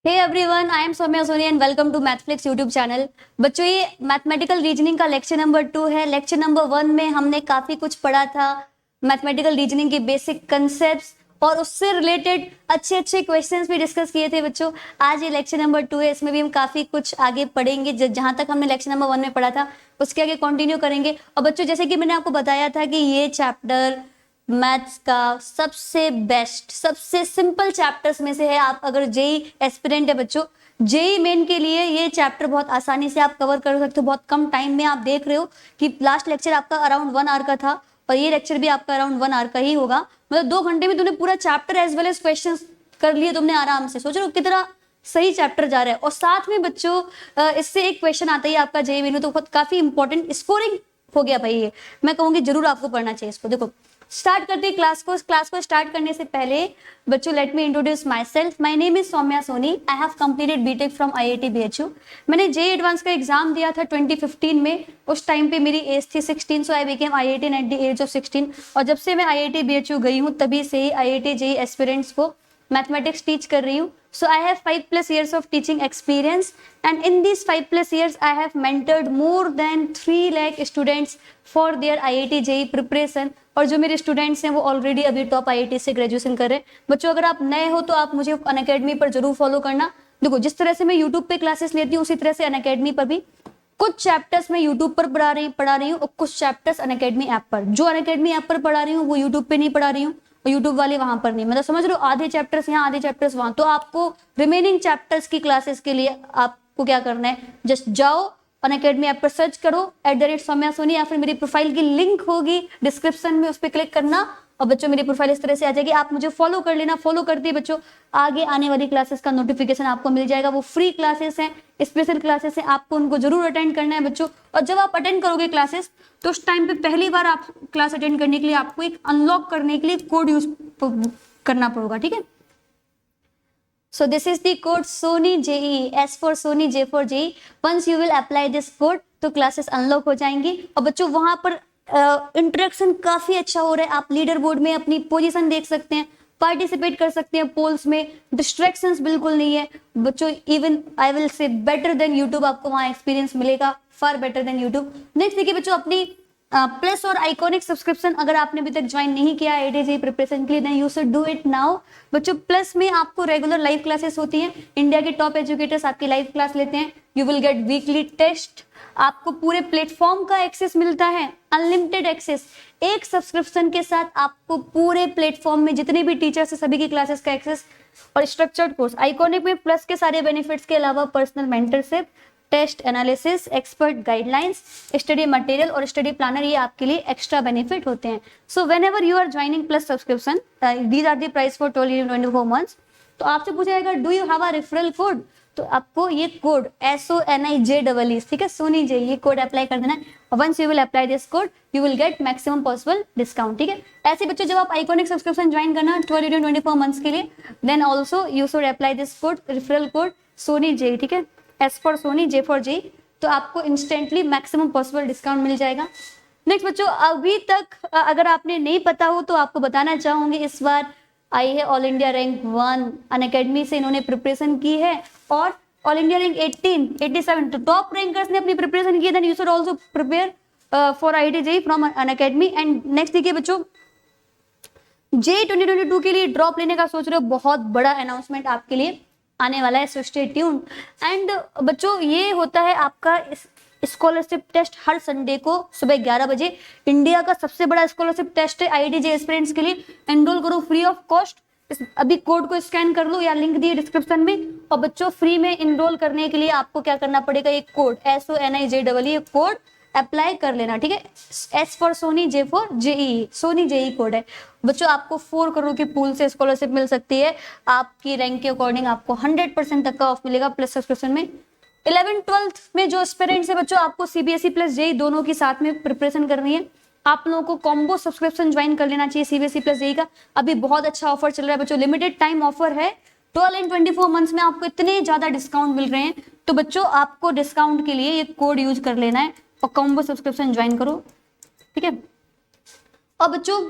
Hey everyone, I am Saumya Soni and welcome to Mathflix YouTube channel. बच्चों, ये mathematical reasoning का lecture number 2 है। Lecture number 1 में हमने काफी कुछ पढ़ा था, मैथमेटिकल रीजनिंग के बेसिक कंसेप्ट्स और उससे रिलेटेड अच्छे अच्छे क्वेश्चंस भी डिस्कस किए थे। बच्चों, आज ये लेक्चर नंबर 2 है, इसमें भी हम काफी कुछ आगे पढ़ेंगे। जहां तक हमने लेक्चर नंबर 1 में पढ़ा था उसके आगे कंटिन्यू करेंगे। और बच्चों, जैसे कि मैंने आपको बताया था कि ये चैप्टर मैथ्स का सबसे बेस्ट, सबसे सिंपल चैप्टर्स में से है। आप अगर जेई एस्पिरेंट है बच्चों, जेई मेन के लिए ये चैप्टर बहुत आसानी से आप कवर कर सकते हो, बहुत कम टाइम में। आप देख रहे हो कि लास्ट लेक्चर आपका अराउंड 1 आवर का था और ये लेक्चर भी आपका अराउंड 1 आवर का ही होगा। मतलब 2 घंटे में तुमने पूरा chapter as well as question कर लिए तुमने आराम से। सोच रहे हो कितना सही चैप्टर जा रहा है। और साथ में बच्चों इससे एक क्वेश्चन आता है आपका जेई मेन, तो बहुत काफी इंपॉर्टेंट स्कोरिंग हो गया भाई। ये मैं कहूंगी जरूर आपको पढ़ना चाहिए इसको। देखो, स्टार्ट करते हैं क्लास को स्टार्ट करने से पहले बच्चों let me introduce myself. My name is Saumya Soni. I have completed BTech from IIT BHU। मैंने जेई एडवांस का एग्जाम दिया था 2015 में। उस टाइम पे मेरी एज थी 16, so I became IIT at the age of 16। और जब से मैं IIT BHU गई हूँ तभी से ही IIT जेई एस्पिरेंट्स को मैथमेटिक्स टीच कर रही हूँ। So I have 5+ years of teaching experience, and in these 5+ years I have mentored more than 3 lakh students for their IIT JEE preparation। और जो मेरे स्टूडेंट्स हैं वो ऑलरेडी अभी टॉप IIT से ग्रेजुएशन कर रहे हैं। बच्चों, अगर आप नए हो तो आप मुझे अनअकैडमी पर जरूर फॉलो करना। देखो, जिस तरह से मैं यूट्यूब पे क्लासेस लेती हूँ उसी तरह से अनअकैडमी पर भी कुछ चैप्टर्स मैं यूट्यूब पर पढ़ा रही हूँ और कुछ चैप्टर्स अनअकैडमी ऐप पर। जो अनअकैडमी ऐप पर पढ़ा रही हूँ वो यूट्यूब पे नहीं पढ़ा रही हूँ और यूट्यूब वाले वहां पर नहीं। मतलब समझ रहे हो, आधे चैप्टर्स यहाँ आधे चैप्टर्स वहां। तो आपको रिमेनिंग चैप्टर्स की क्लासेस के लिए आपको क्या करना है, जस्ट जाओ अनअकैडमी ऐप पर सर्च करो @सौम्या सोनी, या फिर मेरी प्रोफाइल की लिंक होगी डिस्क्रिप्शन में, उस पर क्लिक करना और बच्चों मेरी प्रोफाइल इस तरह से आ जाएगी। आप मुझे फॉलो कर लेना। फॉलो करते ही बच्चों आगे आने वाली क्लासेस का नोटिफिकेशन आपको मिल जाएगा। वो फ्री क्लासेस हैं, स्पेशल क्लासेस हैं, आपको उनको जरूर अटेंड करना है बच्चों। और जब आप अटेंड करोगे क्लासेस तो उस टाइम पे पहली बार आप क्लास अटेंड करने के लिए आपको एक अनलॉक करने के लिए कोड यूज करना पड़ेगा, ठीक है। So this is the code Sony JEE, S for Sony, J for JEE। Once you will apply this code तो क्लासेस अनलॉक हो जाएंगी। और बच्चों वहां पर इंटरेक्शन काफी अच्छा हो रहा है। आप लीडर बोर्ड में अपनी पोजीशन देख सकते हैं, पार्टिसिपेट कर सकते हैं पोल्स में। डिस्ट्रैक्शंस बिल्कुल नहीं है बच्चों। Even I will say better than YouTube, आपको वहां एक्सपीरियंस मिलेगा, far better than YouTube. Next देखिए बच्चों, अपनी प्लस और आइकॉनिक सब्सक्रिप्शन अगर आपने अभी तक ज्वाइन नहीं किया IIT JEE प्रिपरेशन के लिए, then you should do it now. बच्चों, प्लस में आपको रेगुलर लाइव क्लासेस होती हैं। इंडिया के टॉप एजुकेटर्स आपकी लाइव क्लास लेते हैं। You will get weekly test. आपको पूरे प्लेटफॉर्म का एक्सेस मिलता है, अनलिमिटेड एक्सेस। एक सब्सक्रिप्शन के साथ आपको पूरे प्लेटफॉर्म में जितने भी टीचर्स है सभी की क्लासेस का एक्सेस और स्ट्रक्चर्ड कोर्स। आइकॉनिक में प्लस के सारे बेनिफिट्स के अलावा personal mentorship, test analysis, expert guidelines, study material और स्टडी प्लानर, ये आपके लिए एक्स्ट्रा बेनिफिट होते हैं। So whenever you are joining plus subscription, these are the price for 24 months। तो आपसे पूछा जाएगा do you have a referral code, तो आपको ये कोड SONIJEE, ठीक है, सोनी जे, ये कोड अप्लाई कर देना है। Once you will apply this code you will get maximum possible discount, ठीक है। ऐसे बच्चों, जब आप आइकॉनिक सब्सक्रिप्शन ज्वाइन करना 24 months के लिए, then also you should apply this code, referral code Soni J, ठीक है, S for Sony, J for JEE। तो आपको इंस्टेंटली मैक्सिमम पॉसिबल डिस्काउंट मिल जाएगा। नेक्स्ट बच्चों, अभी तक अगर आपने नहीं पता हो तो आपको बताना चाहूंगी, इस बार आई है ऑल इंडिया रैंक 1 अनअकैडमी से इन्होंने प्रिपरेशन की है और ऑल इंडिया रैंक 87। तो टॉप रैंकर्स ने अपनी प्रिपरेशन की है। Then you should also prepare for IIT JEE from Unacademy. And next देखिए बच्चों, JEE 2022 के लिए ड्रॉप लेने का सोच रहे हो, बहुत बड़ा अनाउंसमेंट आपके लिए आने वाला है, सो स्टे ट्यून्ड। एंड बच्चों, ये होता है आपका स्कॉलरशिप टेस्ट हर संडे को सुबह 11 बजे। इंडिया का सबसे बड़ा स्कॉलरशिप टेस्ट है IIT JEE एस्पिरेंट्स के लिए। एनरोल करो फ्री ऑफ कॉस्ट। अभी कोड को स्कैन कर लो या लिंक दिए डिस्क्रिप्शन में। और बच्चों, फ्री में इनरोल करने के लिए आपको क्या करना पड़ेगा, एक कोड SONIJEE कोड अप्लाई कर लेना, ठीक है। S for Sony, J for JEE, Soni JEE code है बच्चों। आपको 4 करोड़ की पूल से स्कॉलरशिप मिल सकती है। आपकी रैंक के अकॉर्डिंग आपको 100% तक का ऑफ मिलेगा प्लस सब्सक्रिप्शन में। 11th-12th में जो एस्पिरेंट्स है बच्चों, आपको CBSE प्लस JEE दोनों की साथ में प्रिपरेशन करनी है। आप लोगों को कॉम्बो सब्सक्रिप्शन ज्वाइन कर लेना चाहिए CBSE प्लस JEE का। अभी बहुत अच्छा ऑफर चल रहा है बच्चों, लिमिटेड टाइम ऑफर है। 12 and 24 months में आपको इतने ज्यादा डिस्काउंट मिल रहे हैं, तो बच्चों आपको डिस्काउंट के लिए ये कोड यूज कर लेना है और कॉम्बो सब्सक्रिप्शन ज्वाइन करो, ठीक है। और बच्चों,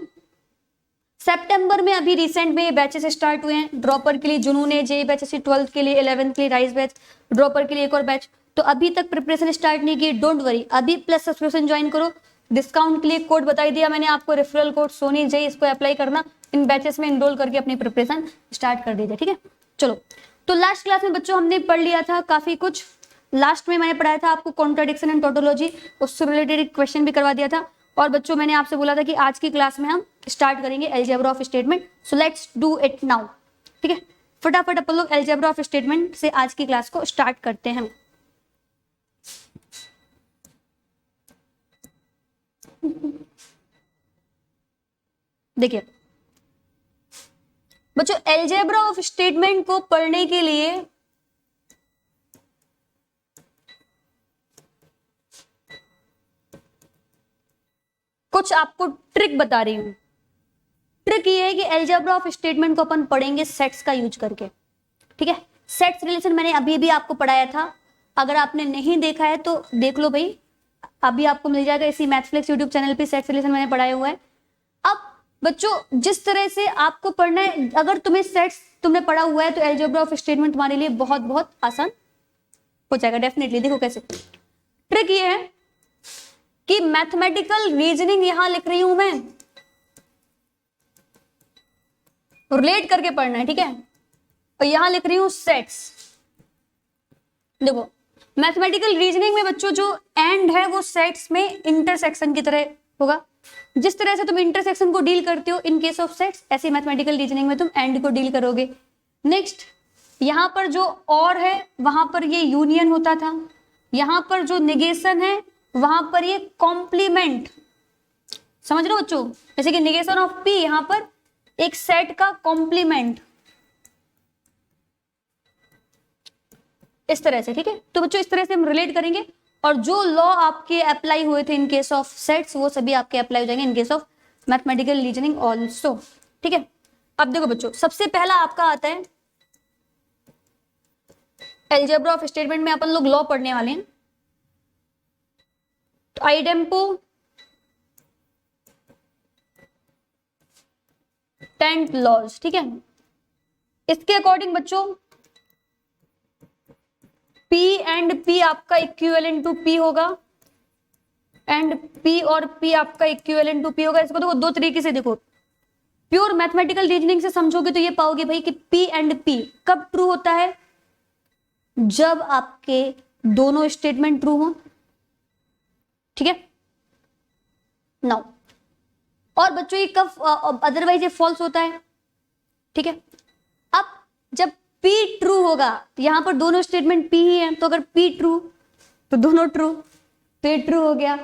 सितंबर में अभी रिसेंट में बैचेस स्टार्ट हुए हैं ड्रॉपर के लिए, जुनून है, जे बैच 12th के लिए, 11th के लिए राइज बैच, ड्रॉपर के लिए एक और बैच। तो अभी तक प्रिपरेशन स्टार्ट नहीं की, डोंट वरी, अभी प्लस सब्सक्रिप्शन ज्वाइन करो। डिस्काउंट के लिए कोड बता दिया मैंने आपको, रेफरल कोड सोनी जे, इसको अप्लाई करना, इन बैचेस में इनरोल करके अपनी प्रिपरेशन स्टार्ट कर दीजिए, ठीक है। चलो, तो लास्ट क्लास में बच्चों हमने पढ़ लिया था काफी कुछ। लास्ट में मैंने पढ़ाया था आपको कॉन्ट्राडिक्शन एंड टोटोलॉजी, उससे रिलेटेड एक क्वेश्चन भी करवा दिया था। और बच्चों मैंने आपसे बोला था कि आज की क्लास में हम स्टार्ट करेंगे algebra of statement, so let's do it now, ठीक है। फटाफट अपन लोग अलजेब्रा ऑफ स्टेटमेंट से आज की क्लास को स्टार्ट करते हैं। देखिए बच्चों, अलजेब्रा ऑफ स्टेटमेंट को पढ़ने के लिए कुछ आपको ट्रिक बता रही हूं। ट्रिक ये है कि अलजेब्रा ऑफ स्टेटमेंट को अपन पढ़ेंगे सेट्स का यूज करके, ठीक है। सेट्स रिलेशन मैंने अभी भी आपको पढ़ाया था, अगर आपने नहीं देखा है तो देख लो भाई, अभी आपको मिल जाएगा इसी मैथफ्लिक्स यूट्यूब चैनल पे, सेट्स रिलेशन मैंने पढ़ाया हुआ है। अब बच्चों जिस तरह से आपको पढ़ना है, अगर तुम्हें सेट्स तुमने पढ़ा हुआ है तो अलजेब्रा ऑफ स्टेटमेंट तुम्हारे लिए बहुत बहुत आसान हो जाएगा डेफिनेटली। देखो कैसे, ट्रिक ये है कि मैथमेटिकल रीजनिंग यहां लिख रही हूं मैं, रिलेट करके पढ़ना है, ठीक है। और यहां लिख रही हूं सेट्स। देखो मैथमेटिकल रीजनिंग में बच्चों जो एंड है वो सेट्स में इंटरसेक्शन की तरह होगा। जिस तरह से तुम इंटरसेक्शन को डील करते हो इन केस ऑफ सेट्स, ऐसे मैथमेटिकल रीजनिंग में तुम एंड को डील करोगे। नेक्स्ट, यहां पर जो और है वहां पर ये यूनियन होता था, यहां पर जो निगेशन है वहां पर ये कॉम्प्लीमेंट, समझ रहे हो बच्चों। जैसे कि निगेशन ऑफ पी, यहां पर एक सेट का कॉम्प्लीमेंट, इस तरह से, ठीक है। तो बच्चों इस तरह से हम रिलेट करेंगे, और जो लॉ आपके अप्लाई हुए थे इन केस ऑफ सेट्स वो सभी आपके अप्लाई हो जाएंगे in case of mathematical reasoning also, ठीक है। अब देखो बच्चों, सबसे पहला आपका आता है अलजेब्रा ऑफ स्टेटमेंट में अपन लोग लॉ पढ़ने वाले हैं। तो आइडेम्पो टेंट लॉज, ठीक है। इसके अकॉर्डिंग बच्चों P एंड P आपका इक्विवेलेंट टू P होगा, एंड P और P आपका इक्विवेलेंट टू P होगा। इसको देखो दो तरीके से देखो, प्योर मैथमेटिकल रीजनिंग से समझोगे तो ये पाओगे भाई कि P एंड P कब ट्रू होता है, जब आपके दोनों स्टेटमेंट ट्रू हो, ठीक है। नाउ और बच्चों ये कब अदरवाइज ये फॉल्स होता है, ठीक है। अब जब P ट्रू होगा, यहां पर दोनों स्टेटमेंट P ही है, तो अगर P ट्रू तो दोनों ट्रू, तो ये ट्रू हो गया।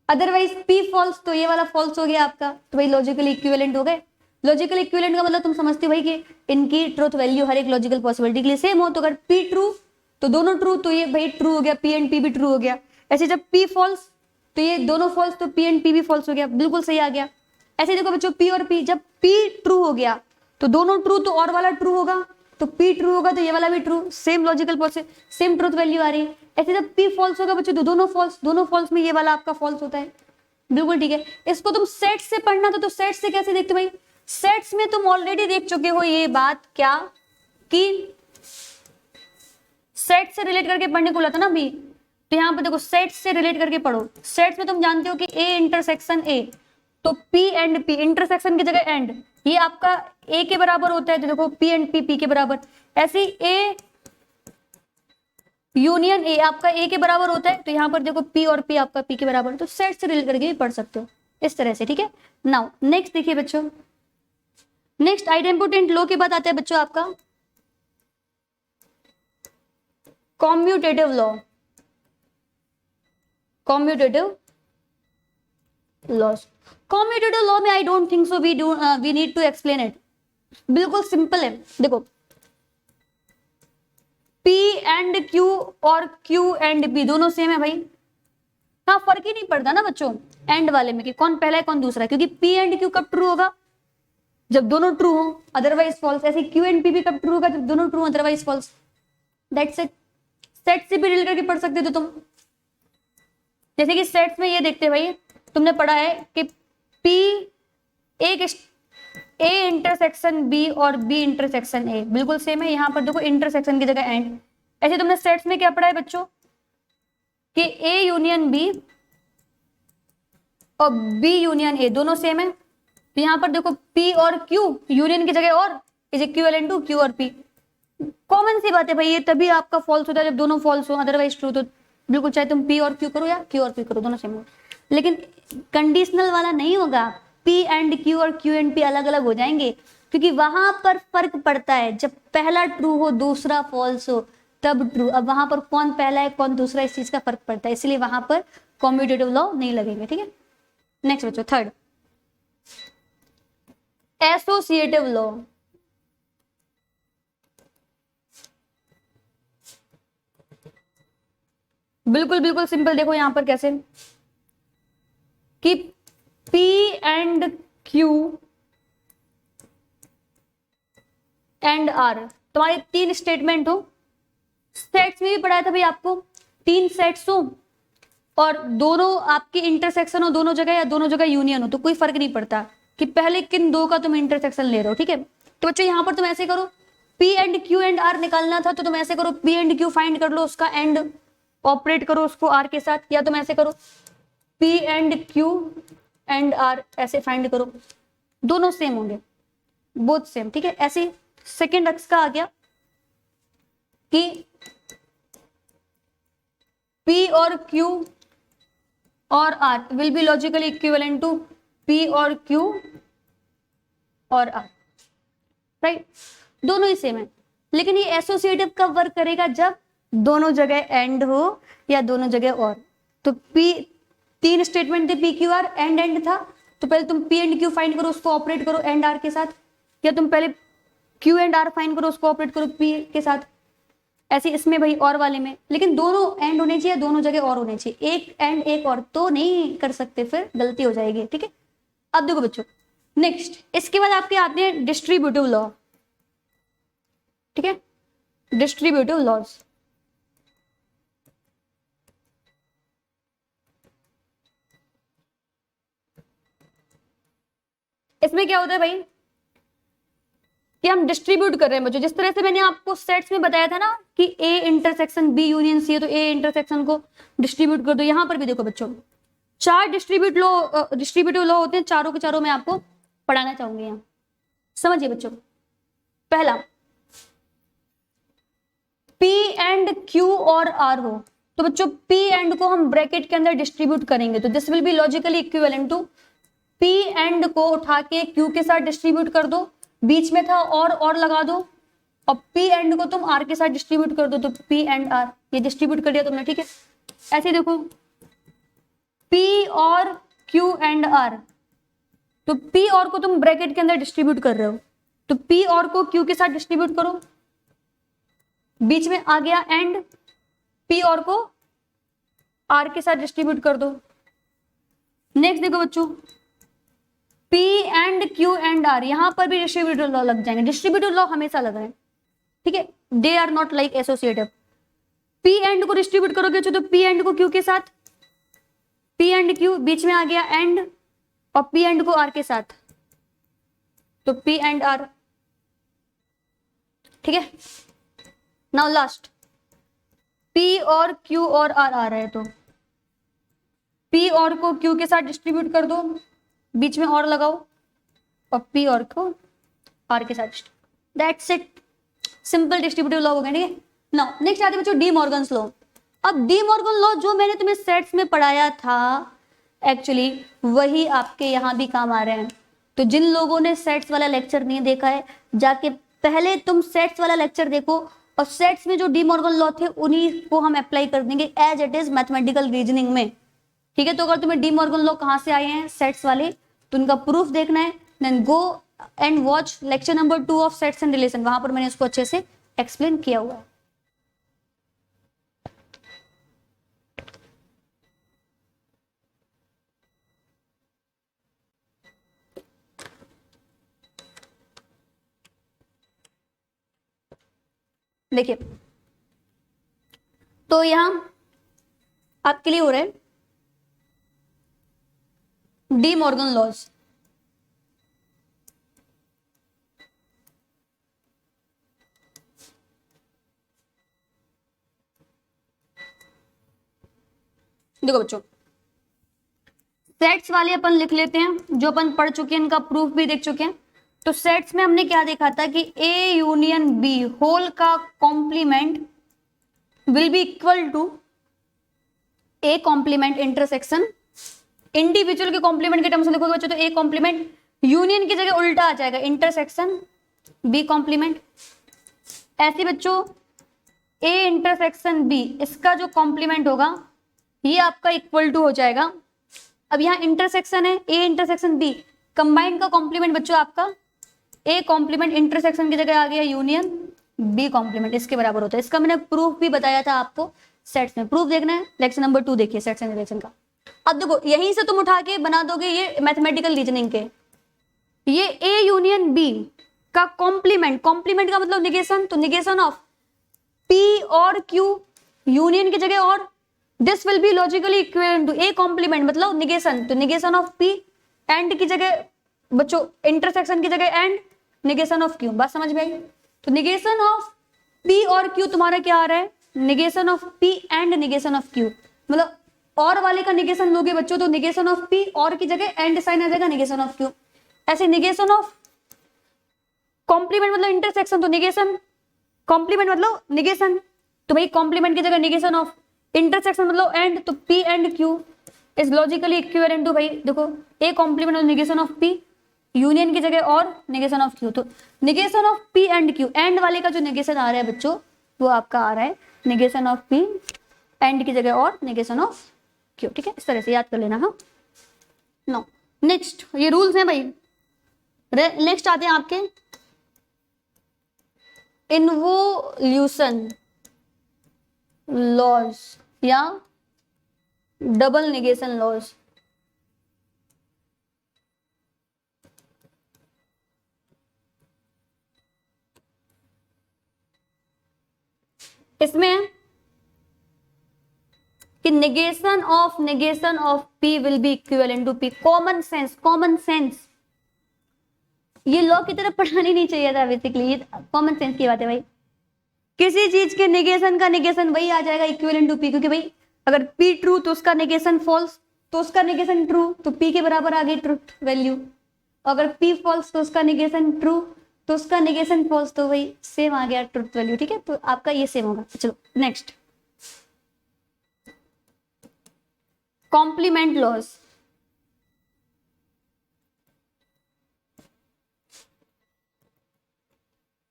अदरवाइज P फॉल्स तो ये वाला फॉल्स हो गया आपका, तो भाई लॉजिकली इक्विवेलेंट हो गए। लॉजिकल इक्विवेलेंट का मतलब तुम समझते हो भाई कि इनकी ट्रूथ वैल्यू हर एक लॉजिकल पॉसिबिलिटी के लिए सेम हो, तो अगर P ट्रू तो दोनों ट्रू, तो ये भाई ट्रू हो गया, P एंड P भी ट्रू हो गया। ऐसे जब P फॉल्स तो ये दोनों फॉल्स, तो P एंड P भी फॉल्स हो गया, बिल्कुल सही आ गया। ऐसे देखो बच्चों P और P, जब P ट्रू हो गया तो दोनों ट्रू, तो और वाला ट्रू होगा, तो P ट्रू होगा तो ये वाला भी true, same logical possibility, same truth value आ रही है। ऐसे जब P फॉल्स होगा बच्चों तो दोनों फॉल्स, दोनों फॉल्स में ये वाला आपका फॉल्स होता है, बिल्कुल ठीक है। इसको तुम सेट से पढ़ना तो सेट से कैसे देखते भाई, सेट्स में तुम ऑलरेडी देख चुके हो ये बात क्या, कि सेट से रिलेट करके पढ़ने को बोला था ना अभी, तो यहाँ पे देखो सेट से रिलेट करके पढ़ो। सेट्स में तुम जानते हो कि A इंटरसेक्शन A, तो P एंड P इंटरसेक्शन की जगह एंड, ये आपका A के बराबर होता है, तो देखो P एंड P के बराबर। ऐसे A यूनियन A आपका A के बराबर होता है, तो यहाँ पर देखो P और P आपका P के बराबर, तो सेट से रिलेट करके भी पढ़ सकते हो इस तरह से, ठीक है। नाउ नेक्स्ट देखिए बच्चों, नेक्स्ट आइडेम्पोटेंट लॉ के बाद आता है बच्चों आपका commutative law, commutative laws. Commutative law में I don't think so we need to explain it, बिल्कुल सिंपल है। देखो P एंड Q और Q एंड P दोनों सेम है भाई, हाँ फर्क ही नहीं पड़ता ना बच्चों एंड वाले में कि कौन पहला है कौन दूसरा है, क्योंकि P एंड Q कब ट्रू होगा, जब दोनों ट्रू हो, अदरवाइज फॉल्स। ऐसे Q एंड P भी कब ट्रू होगा, जब दोनों true, otherwise false. That's it. Set से भी रिलेट करके पढ़ सकते हो तुम, जैसे कि सेट्स में ये देखते भाई, तुमने पढ़ा है कि P एक ए इंटरसेक्शन बी और बी इंटरसेक्शन ए बिल्कुल सेम है। यहाँ पर देखो इंटरसेक्शन की जगह एंड। ऐसे तुमने सेट्स में क्या पढ़ा है बच्चों कि ए यूनियन बी और बी यूनियन ए दोनों सेम है। तो यहाँ पर देखो P और Q यूनियन की जगह और इज इक्विवेलेंट टू Q और P। कॉमन सी बात है भाई, ये तभी आपका फॉल्स होता है जब दोनों फॉल्स हो, अदरवाइज ट्रू। तो बिल्कुल चाहे तुम P और Q करो या Q और P करो, दोनों सेम हो। लेकिन कंडीशनल वाला नहीं होगा, P एंड Q और Q एंड P अलग अलग हो जाएंगे, क्योंकि वहां पर फर्क पड़ता है। जब पहला ट्रू हो दूसरा फॉल्स हो तब ट्रू। अब वहां पर कौन पहला है कौन दूसरा, इस चीज का फर्क पड़ता है, इसलिए वहां पर कॉम्यूटेटिव लॉ नहीं लगेंगे। ठीक है, नेक्स्ट बच्चों थर्ड, एसोसिएटिव लॉ। बिल्कुल बिल्कुल सिंपल, देखो यहां पर कैसे कि P and Q and R तुम्हारे तीन स्टेटमेंट हो। सेट्स में भी पढ़ाया था भाई आपको, तीन सेट्स हो और दोनों आपकी इंटरसेक्शन हो दोनों जगह या दोनों जगह यूनियन हो, तो कोई फर्क नहीं पड़ता कि पहले किन दो का तुम इंटरसेक्शन ले रहे हो। ठीक है, तो बच्चों यहां पर तुम ऐसे करो, P and Q and R निकालना था तो तुम ऐसे करो, P एंड Q फाइंड कर लो, उसका एंड ऑपरेट करो उसको R के साथ, या तुम ऐसे करो P and Q and R ऐसे फाइंड करो, दोनों सेम होंगे, बोथ सेम। ठीक है, ऐसे सेकेंड अक्स का आ गया कि P और Q और R will be logically equivalent to P और Q और R, राइट, दोनों ही सेम है। लेकिन ये एसोसिएटिव कब वर्क करेगा, जब दोनों जगह एंड हो या दोनों जगह और। तो P तीन स्टेटमेंट थे, P Q R, and and था, तो पहले तुम P एंड Q फाइंड करो, उसको ऑपरेट करो एंड R के साथ, या तुम पहले Q एंड R फाइंड करो, उसको ऑपरेट करो P के साथ। ऐसे इसमें भाई और वाले में, लेकिन दोनों एंड होने चाहिए, दोनों जगह और होने चाहिए, एक एंड एक और तो नहीं कर सकते, फिर गलती हो जाएगी। ठीक है, अब देखो बच्चों नेक्स्ट, इसके बाद आपके आते हैं डिस्ट्रीब्यूटिव लॉ। ठीक है, डिस्ट्रीब्यूटिव लॉज। इसमें क्या होता है भाई कि हम डिस्ट्रीब्यूट कर रहे हैं बच्चों, जिस तरह से मैंने आपको सेट्स में बताया था ना कि A intersection B union C है, तो A इंटरसेक्शन को डिस्ट्रीब्यूट कर दो। यहां पर भी देखो बच्चों चार डिस्ट्रीब्यूटिव लॉ होते हैं, चारों के चारों मैं आपको पढ़ाना चाहूंगी। यहाँ समझिए बच्चों, पहला P एंड Q और R हो, तो बच्चों P एंड को हम ब्रैकेट के अंदर डिस्ट्रीब्यूट करेंगे, तो this will be logically equivalent to P and को उठा के Q के साथ डिस्ट्रीब्यूट कर दो, बीच में था और लगा दो, और P एंड को तुम R के साथ डिस्ट्रीब्यूट कर दो, तो P एंड R ये डिस्ट्रीब्यूट कर दिया तुमने। ठीक है, ऐसे देखो P और Q एंड R, तो P और को तुम ब्रैकेट के अंदर डिस्ट्रीब्यूट कर रहे हो, तो P और को Q के साथ डिस्ट्रीब्यूट करो, बीच में आ गया एंड, P और को R के साथ डिस्ट्रीब्यूट कर दो। नेक्स्ट देखो बच्चों P and Q and R, यहां पर भी डिस्ट्रीब्यूटिव लॉ लग जाएंगे। डिस्ट्रीब्यूटिव लॉ हमेशा लग रहे हैं, ठीक है, they are not like associative. P and को डिस्ट्रीब्यूट करोगे तो P एंड को Q के साथ, P एंड Q बीच में आ गया एंड, और P एंड को R के साथ, तो P एंड R। ठीक है, नाउ लास्ट P और Q और R आ रहे हैं, तो P और को Q के साथ डिस्ट्रीब्यूट कर दो, बीच में और लगाओ, और P और को R के साथ। That's it, simple distributive law हो गया। ठीक है, नाउ नेक्स्ट आते हैं बच्चों डी मॉर्गन्स लॉ। अब डी मॉर्गन लॉ जो मैंने तुम्हें सेट्स में पढ़ाया था, एक्चुअली वही आपके यहाँ भी काम आ रहे हैं। तो जिन लोगों ने सेट्स वाला लेक्चर नहीं देखा है, जाके पहले तुम सेट्स वाला लेक्चर देखो, और सेट्स में जो डी मॉर्गन लॉ थे उन्हीं को हम अप्लाई कर देंगे as it is mathematical reasoning में। ठीक है, तो अगर तुम्हें डी मॉर्गन लॉ कहाँ से आए हैं सेट्स वाले, तो उनका प्रूफ देखना है, then go and watch lecture number 2 of sets and relation, वहां पर मैंने उसको अच्छे से एक्सप्लेन किया हुआ है। देखिए, तो यहां आपके लिए हो रहा है डी मॉर्गन लॉज। देखो बच्चों, सेट्स वाले अपन लिख लेते हैं, जो अपन पढ़ चुके हैं, इनका प्रूफ भी देख चुके हैं। तो सेट्स में हमने क्या देखा था कि ए यूनियन बी होल का complement will be equal to A complement intersection. Individual के कॉम्प्लीमेंट के टर्म्स में देखोगे बच्चों तो ए कॉम्प्लीमेंट, यूनियन की जगह उल्टा आ जाएगा इंटरसेक्शन बी कॉम्प्लीमेंट। ऐसे बच्चों ए इंटरसेक्शन बी, इसका जो कॉम्प्लीमेंट होगा ये आपका इक्वल टू हो जाएगा। अब यहाँ इंटरसेक्शन है, ए इंटरसेक्शन बी, कंबाइंड का कॉम्प्लीमेंट बच्चों आपका ए कॉम्प्लीमेंट इंटरसेक्शन की जगह आ गया यूनियन बी कॉम्प्लीमेंट, इसके बराबर होता है। इसका मैंने प्रूफ भी बताया था आपको सेट्स में। प्रूफ देखना है, लेक्चर नंबर 2 देखिए सेट्स एंड रिलेशन का। अब देखो यहीं से तुम उठा के बना दोगे ये मैथमेटिकल रीजनिंग के, ये ए यूनियन बी का कॉम्प्लीमेंट, कॉम्प्लीमेंट का मतलब निगेशन, तो निगेशन ऑफ पी और क्यू यूनियन की जगह और, this will be logically equivalent to A complement मतलब निगेशन, तो निगेशन ऑफ पी एंड की जगह बच्चों इंटरसेक्शन की जगह एंड, निगेशन ऑफ क्यू। बात समझ में आई? तो निगेशन ऑफ पी और क्यू तुम्हारा क्या आ रहा है, negation of P and negation of Q, मतलब और वाले का निगेशन लोगे बच्चों तो निगेशन ऑफ पी और की जगह एंड साइन आ जाएगा निगेशन ऑफ क्यू। ऐसे निगेशन ऑफ कॉम्प्लीमेंट मतलब इंटरसेक्शन, तो निगेशन कॉम्प्लीमेंट मतलब निगेशन, तो भाई कॉम्प्लीमेंट की जगह निगेशन ऑफ, इंटरसेक्शन मतलब एंड, तो P and Q is logically equivalent to, भाई देखो ए कॉम्प्लीमेंट मतलब निगेशन ऑफ पी, यूनियन की जगह और निगेशन ऑफ क्यू, तो negation of P and Q, and वाले का जो निगेशन आ रहा है बच्चों वो आपका आ रहा है निगेशन ऑफ पी एंड की जगह और निगेशन ऑफ क्यू। ठीक है, इस तरह से याद कर लेना। हाँ नो, नेक्स्ट ये रूल्स हैं भाई। नेक्स्ट आते हैं आपके इन्वोल्यूशन लॉज या डबल निगेशन लॉज। इसमें कि negation of P will be equivalent to P. Common sense, common sense, ये लॉ की तरफ पढ़ानी नहीं चाहिए था बेसिकली, ये कॉमन सेंस की बात है भाई। किसी चीज के निगेशन का निगेशन वही आ जाएगा इक्विवेलेंट टू पी, क्योंकि भाई अगर पी ट्रू तो उसका निगेशन फॉल्स, तो उसका निगेशन ट्रू, तो पी के बराबर आ गई ट्रुथ वैल्यू। अगर पी फॉल्स तो उसका निगेशन ट्रू, तो उसका निगेशन फॉल्स, तो वही सेम आ गया ट्रुथ वैल्यू। ठीक है, तो आपका ये सेम होगा। चलो नेक्स्ट, कॉम्प्लीमेंट लॉज।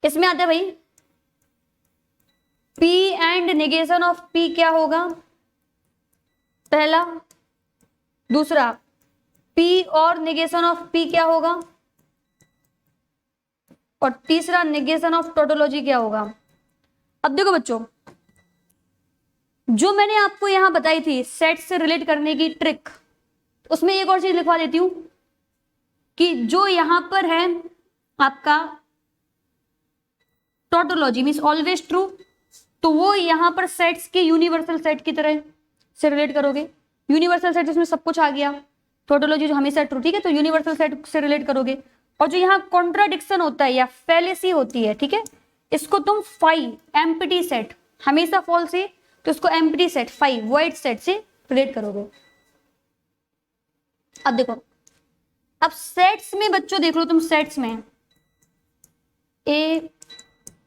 इसमें आता है भाई P and negation of P क्या होगा, पहला। दूसरा P और निगेशन ऑफ P क्या होगा, और तीसरा निगेशन ऑफ टोटोलॉजी क्या होगा। अब देखो बच्चों, जो मैंने आपको यहां बताई थी सेट से रिलेट करने की ट्रिक, उसमें एक और चीज लिखवा देती हूं कि जो यहां पर है आपका टोटोलॉजी मीन्स ऑलवेज ट्रू, तो वो यहां पर सेट्स के यूनिवर्सल सेट की तरह से रिलेट करोगे। यूनिवर्सल सेट जिसमें सब कुछ आ गया, टोटोलॉजी जो हमेशा ट्रू, ठीक है, तो यूनिवर्सल सेट से रिलेट करोगे। और जो यहाँ कॉन्ट्राडिक्शन होता है या फैलेसी होती है, ठीक है, इसको तुम फाई एम्प्टी सेट, हमेशा फॉल्स है तो इसको empty set phi void set से रिलेट करोगे। अब देखो, अब सेट्स में बच्चों देख लो तुम, सेट्स में ए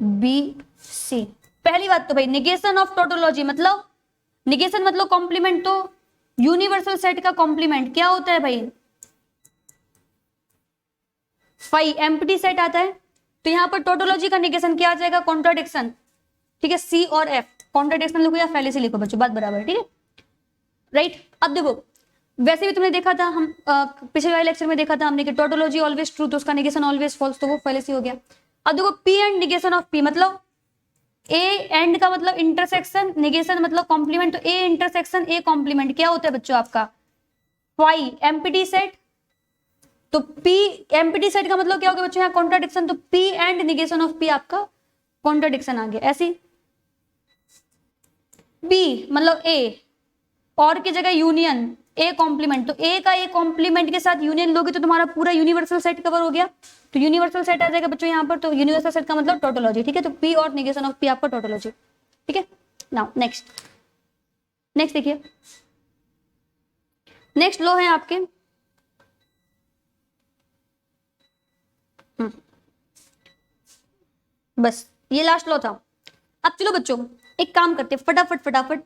बी सी, पहली बात तो भाई निगेशन ऑफ टोटोलॉजी मतलब, निगेशन मतलब कॉम्प्लीमेंट, तो यूनिवर्सल सेट का कॉम्प्लीमेंट क्या होता है भाई, फाई एम्प्टी सेट आता है। तो यहां पर टोटोलॉजी का निगेशन क्या आ जाएगा, कॉन्ट्राडिक्शन। ठीक है, सी और एफ, कॉन्ट्राडिक्शन लिखो या फैलेसी लिखो बच्चों, बात बराबर है। ठीक है, राइट। अब देखो, वैसे भी तुमने देखा था, हम पिछले वाले लेक्चर में देखा था हमने कि टोटोलॉजी ऑलवेज ट्रू, तो उसका निगेशन ऑलवेज फॉल्स, तो वो फैलेसी हो गया। अब देखो, P and negation of P मतलब ए एंड का मतलब इंटरसेक्शन, निगेशन मतलब कॉम्प्लीमेंट, तो ए इंटरसेक्शन ए कॉम्प्लीमेंट क्या होता है बच्चों आपका, फाई एम्प्टी सेट। तो पी एम्प्टी सेट का मतलब क्या हो गया बच्चों यहाँ कॉन्ट्राडिक्शन, तो P and negation of P आपका कॉन्ट्राडिक्शन आ गया। ऐसी बी मतलब ए और की जगह यूनियन ए कॉम्प्लीमेंट, तो ए का ए कॉम्प्लीमेंट के साथ यूनियन लोगे तो तुम्हारा पूरा यूनिवर्सल सेट कवर हो गया, तो यूनिवर्सल सेट आ जाएगा बच्चों यहाँ पर। तो यूनिवर्सल सेट का मतलब टोटोलॉजी। ठीक है, तो पी और निगेशन ऑफ पी आपका टोटोलॉजी। ठीक है, नाउ नेक्स्ट देखिए, नेक्स्ट लॉ है आपके बस ये लास्ट लॉ था। अब चलो बच्चों एक काम करते हैं, फटाफट फटाफट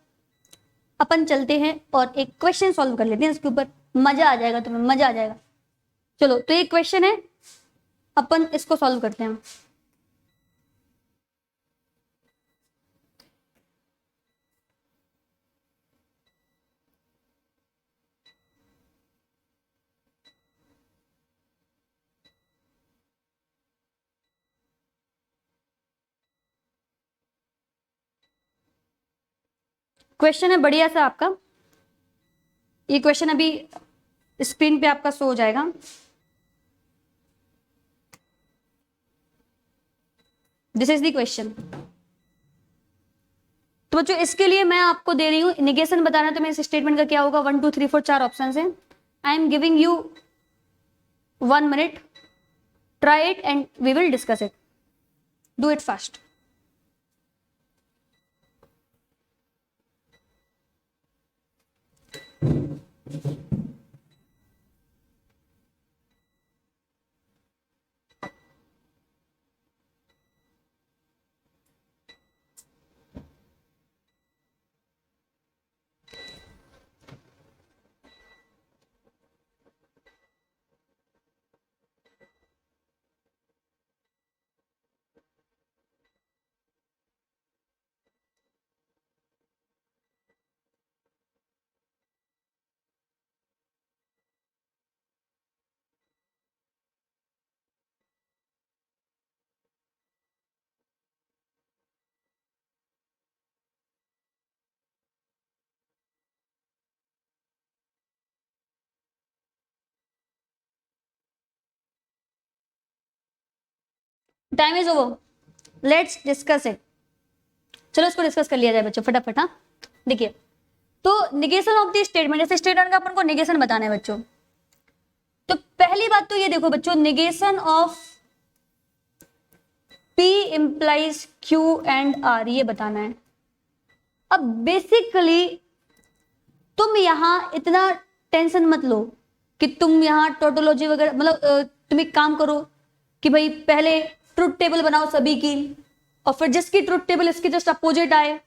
अपन चलते हैं और एक क्वेश्चन सॉल्व कर लेते हैं इसके ऊपर, मजा आ जाएगा तुम्हें, मजा आ जाएगा। चलो तो ये क्वेश्चन है, अपन इसको सॉल्व करते हैं। क्वेश्चन है बढ़िया सा आपका, ये क्वेश्चन अभी स्क्रीन पे आपका शो हो जाएगा। This is the question. तो बच्चों इसके लिए मैं आपको दे रही हूँ निगेशन बताना, तो मेरे स्टेटमेंट का क्या होगा, 1 2 3 4 4 ऑप्शन है। I am giving you 1 minute, try it and we will discuss it, do it fast. Time is over, let's discuss it. चलो इसको डिस्कस कर लिया जाए बच्चों फटाफट। हाँ देखिए, तो निगेशन ऑफ द स्टेटमेंट, जैसे स्टेटमेंट का अपन को निगेशन बताना है बच्चों। तो पहली बात तो ये देखो बच्चों, negation of P implies Q and R, ये बताना है। अब बेसिकली तुम यहां इतना टेंशन मत लो कि तुम यहां टोटोलॉजी वगैरह, मतलब तुम एक काम करो कि भाई पहले ट्रुथ टेबल बनाओ सभी की, और फिर जिसकी ट्रुथ टेबल इसके जस्ट अपोजिट आए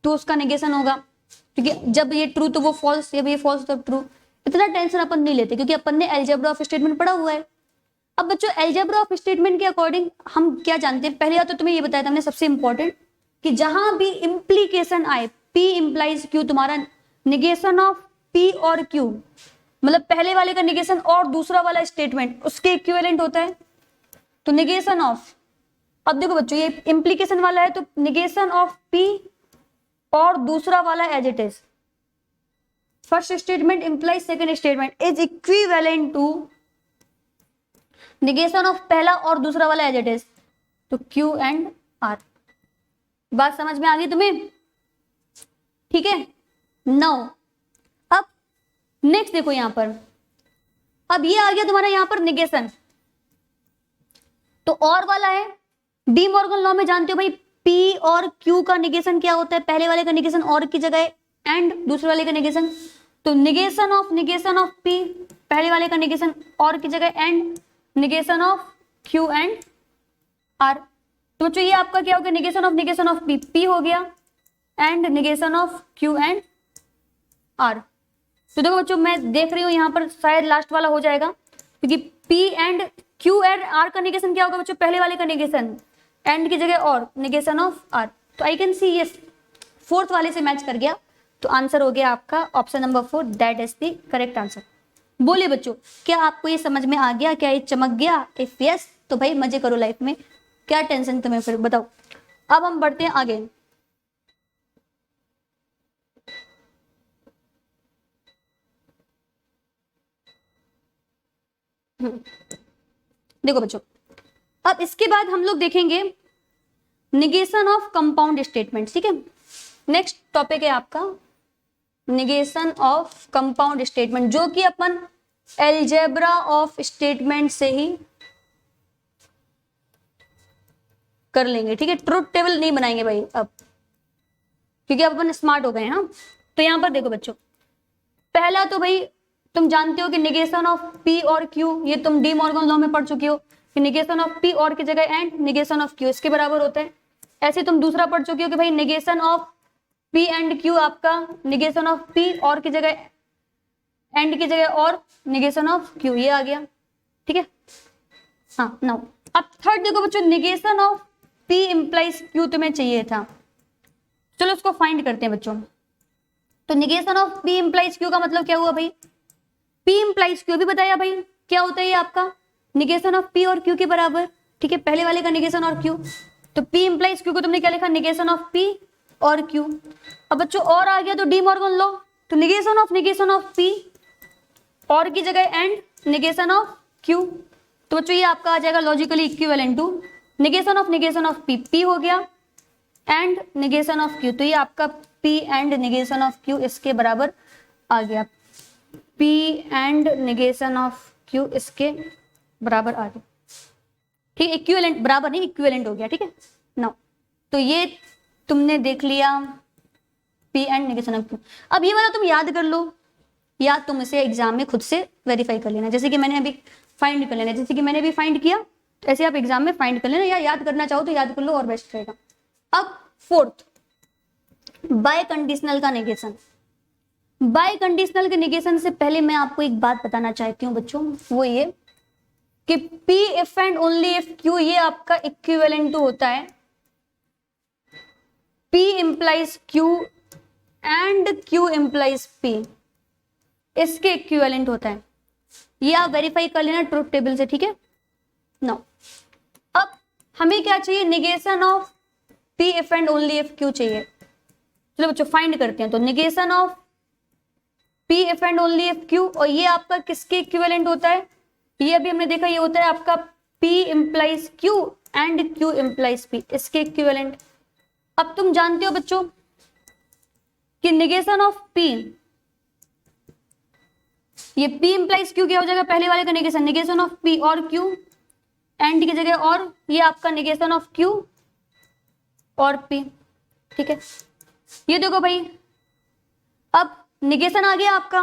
तो उसका नेगेशन होगा, क्योंकि जब ये ट्रू तो वो फॉल्स, जब ये फॉल्स तब ट्रू। इतना टेंशन अपन नहीं लेते क्योंकि अपन ने अलजेब्रा ऑफ स्टेटमेंट पढ़ा हुआ है। अब बच्चों अलजेब्रा ऑफ स्टेटमेंट के अकॉर्डिंग हम क्या जानते हैं, पहली बात तो तुम्हें ये बताया था हमने सबसे इंपॉर्टेंट, कि जहां भी इंप्लीकेशन आए, P इंप्लाइज Q, तुम्हारा निगेशन ऑफ P और Q, मतलब पहले वाले का निगेशन और दूसरा वाला स्टेटमेंट उसके इक्विवेलेंट होता है, तो निगेशन ऑफ, अब देखो बच्चों ये इंप्लीकेशन वाला है तो निगेशन ऑफ P और दूसरा वाला as it is, first statement implies second statement is equivalent to negation of पहला और दूसरा वाला एज इट इज, तो Q एंड R। बात समझ में आ गई तुम्हें? ठीक है। नाउ अब नेक्स्ट देखो यहां पर, अब ये आ गया तुम्हारा यहां पर निगेशन, तो और वाला है डी मॉर्गन लॉ में जानते हो भाई P और Q का निगेशन क्या होता है, पहले वाले का निगेशन और की जगह एंड दूसरे वाले का निगेशन, तो निगेशन ऑफ P, पहले वाले का निगेशन और की जगह and negation of Q and R। तो बच्चों ये आपका क्या हो गया, निगेशन ऑफ P, P हो गया and negation of Q and R। तो देखो बच्चों मैं देख रही हूं यहां पर शायद लास्ट वाला हो जाएगा, क्योंकि P and Q and R का निगेशन क्या होगा बच्चों, पहले वाले का निगेशन एंड की जगह और निगेशन ऑफ R। तो आई कैन सी ये फोर्थ वाले से मैच कर गया, तो आंसर हो गया आपका option number 4, that is the correct answer. बोलिए बच्चों क्या आपको ये समझ में आ गया, क्या ये चमक गया? इफ यस तो भाई मजे करो लाइफ में, क्या टेंशन तुम्हें, फिर बताओ। अब हम बढ़ते हैं आगे। देखो बच्चों अब इसके बाद हम लोग देखेंगे निगेशन ऑफ कंपाउंड स्टेटमेंट। ठीक है, नेक्स्ट टॉपिक है आपका निगेशन ऑफ कंपाउंड स्टेटमेंट, जो कि अपन अलजेब्रा ऑफ स्टेटमेंट से ही कर लेंगे। ठीक है, ट्रुथ टेबल नहीं बनाएंगे भाई अब, क्योंकि अब अपन स्मार्ट हो गए हैं। हाँ तो यहां पर देखो बच्चों, पहला तो भाई तुम जानते हो कि निगेशन ऑफ पी और क्यू, ये तुम डी मॉर्गन लॉ में पढ़ चुके हो कि निगेशन ऑफ पी और की जगह एंड निगेशन ऑफ क्यू इसके बराबर होता है। ऐसे तुम दूसरा पढ़ चुके हो कि भाई negation of P and Q आपका निगेशन ऑफ पी और की जगह एंड की जगह और निगेशन ऑफ क्यू, ये आ गया, ठीक है। हाँ नाउ अब थर्ड देखो बच्चों, negation of P implies Q तुम्हें चाहिए था, चलो उसको फाइंड करते हैं बच्चों। तो negation of P implies Q का मतलब क्या हुआ भाई, पी इंप्लाइज क्यू भी बताया भाई क्या होता है ये आपका निगेशन ऑफ पी और क्यू के बराबर, ठीक है, पहले वाले का निगेशन और क्यू। तो पी इंप्लाइज क्यू को तुमने क्या लिखा, निगेशन ऑफ पी और क्यू। अब बच्चों और आ गया तो डी मॉर्गन लॉ, तो निगेशन ऑफ पी और की जगह एंड निगेशन ऑफ क्यू। तो बच्चों ये आपका आ जाएगा logically equivalent to negation of P, P हो गया एंड निगेशन ऑफ क्यू, तो ये आपका P and negation of Q इसके बराबर आ गया, P and negation of Q इसके बराबर आ गया, ठीक है, इक्विवेलेंट बराबर नहीं इक्विवेलेंट हो गया, ठीक है नाउ। तो ये तुमने देख लिया P and negation of Q. अब ये वाला तुम याद कर लो या तुम इसे एग्जाम में खुद से वेरीफाई कर लेना, जैसे कि मैंने अभी फाइंड कर लेना, जैसे कि मैंने अभी फाइंड किया ऐसे आप एग्जाम में फाइंड कर लेना, या याद करना चाहो तो याद कर लो और बेस्ट रहेगा। अब फोर्थ, बाय कंडीशनल का निगेशन। बाय कंडीशनल के निगेशन से पहले मैं आपको एक बात बताना चाहती हूँ बच्चों, वो ये कि P if and only if Q ये आपका इक्विवेलेंट टू होता है P implies Q and Q implies P, इसके इक्विवेलेंट होता है, ये आप वेरीफाई कर लेना ट्रुथ टेबल से, ठीक है नो। अब हमें क्या चाहिए, negation of P if and only if Q चाहिए। चलो बच्चों फाइंड करते हैं, तो negation of P if and only if Q, और ये आपका किसके इक्विवेलेंट होता है, ये अभी हमने देखा ये होता है आपका P implies Q and Q implies P, इसके इक्विवेलेंट। अब तुम जानते हो बच्चों कि निगेशन ऑफ P, ये P implies Q क्या हो जाएगा, पहले वाले का निगेशन ऑफ P और Q एंड की जगह और, ये आपका निगेशन ऑफ Q और P, ठीक है। ये देखो भाई अब निगेशन आ गया आपका